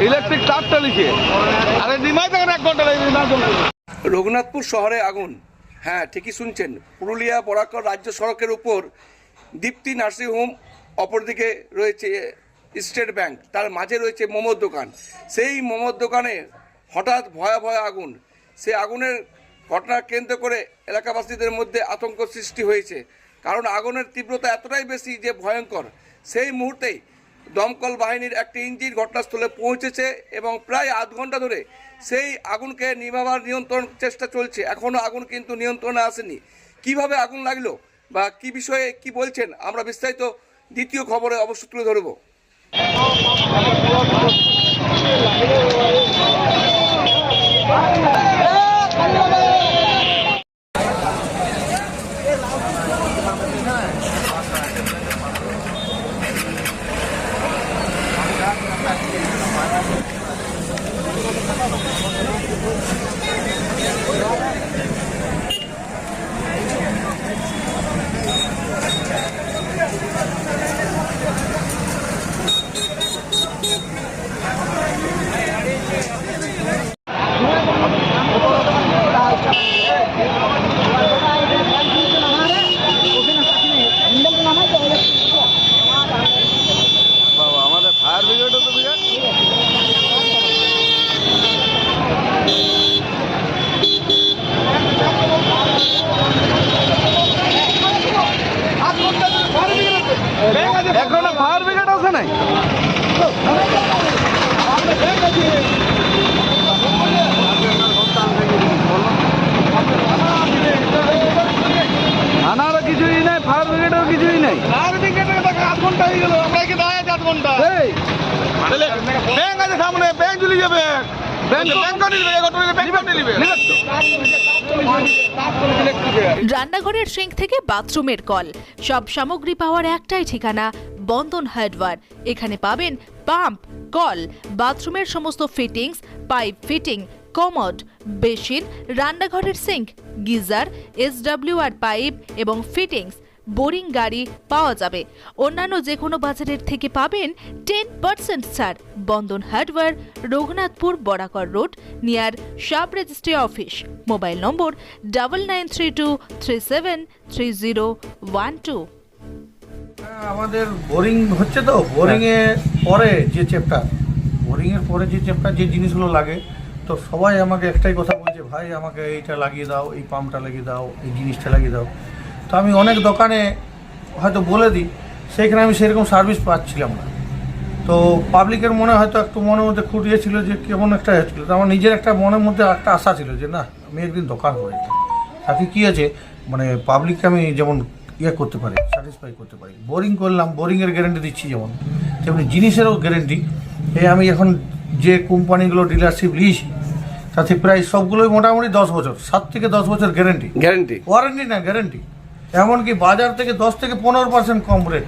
Electric তারটা লিখে আরে নিমাই থাকেন 1 ঘন্টা লাগে না। রঘুনাথপুর শহরে আগুন। হ্যাঁ, ঠিকই শুনছেন। পুরুলিয়া বরাকর রাজ্য সড়কের উপর দীপ্তি নার্সিংহোম, অপরদিকে রয়েছে স্টেট ব্যাংক, তার মাঝে রয়েছে মোমোর দোকান। সেই মোমোর দোকানে হঠাৎ ভয়াবহ আগুন। সেই আগুনের ঘটনা কেন্দ্র করে এলাকাবাসীদের মধ্যে আতঙ্ক সৃষ্টি হয়েছে, কারণ আগুনের তীব্রতা এতটাই বেশি যে ভয়ঙ্কর। সেই মুহূর্তেই দমকল বাহিনীর একটি ইঞ্জিন ঘটনাস্থলে পৌঁছেছে এবং প্রায় আধ ঘন্টা ধরে সেই আগুনকে নিভাবার নিয়ন্ত্রণ চেষ্টা চলছে। এখনও আগুন কিন্তু নিয়ন্ত্রণে আসেনি। কিভাবে আগুন লাগলো বা কি বিষয়ে কি বলছেন আমরা বিস্তারিত দ্বিতীয় খবরে অবশ্য তুলে ধরব। আমাদের ফায়ার ব্রিগেডও তো ব্রিগেড এখনো ফায়ার ব্রিগেড আছে নাই। থানারও কিছুই নাই, ফায়ার ব্রিগেডেরও কিছুই নাই। ফায়ার ব্রিগেডের আধ ঘন্টা হয়ে গেল, আমরা কি দাঁড়ায় 8 ঘন্টা। ব্যাংক আছে সামনে, ব্যাংক চলে যাবে। রান্নাঘরের সিঙ্ক থেকে বাথরুমের কল, সব সামগ্রী পাওয়ার একটাই ঠিকানা, বন্ধন হার্ডওয়্যার। এখানে পাবেন পাম্প, কল, বাথরুমের সমস্ত fittings, pipe fitting, commode, basin, রান্নাঘরের সিঙ্ক, গিজার, SWR পাইপ এবং ফিটিংস, বোরিং গাড়ি পাওয়া যাবে। অন্যান্য যে কোনো বাজারের থেকে পাবেন 10% ছাড়। Bandhan hardware, Raghunathpur Barakar road, near sub registry office. Mobile number 9932373012। আমাদের বোরিং হচ্ছে, তো বোরিংয়ের পরে যে চ্যাপ্টার যে জিনিসগুলো লাগে, তো সবাই আমাকে একটাই কথা বলছে, ভাই আমাকে এইটা লাগিয়ে দাও, এই পাম্পটা লাগিয়ে দাও, এই জিনিসটা লাগিয়ে দাও। তো আমি অনেক দোকানে হয়তো বলে দিই, সেখানে আমি সেরকম সার্ভিস পাচ্ছিলাম না। তো পাবলিকের মনে হয়তো একটু মনের মধ্যে খুঁটিয়েছিল যে কেমন একটা হচ্ছিল। তো আমার নিজের একটা মনের মধ্যে একটা আশা ছিল যে না, আমি একদিন দোকান করি, তাতে কী আছে মানে পাবলিককে আমি যেমন করতে পারি, স্যাটিসফাই করতে পারি। বোরিং করলাম, বোরিংয়ের গ্যারেন্টি দিচ্ছি, যেমন তেমনি জিনিসেরও গ্যারেন্টি। আমি এখন যে কোম্পানিগুলো ডিলারশিপ নিয়েছি তাতে প্রায় সবগুলোই মোটামুটি 10 বছর, 7 থেকে 10 বছর গ্যারেন্টি। ওয়ারেন্টি না, গ্যারেন্টি। এমনকি বাজার থেকে 10 থেকে 15% কম রেট।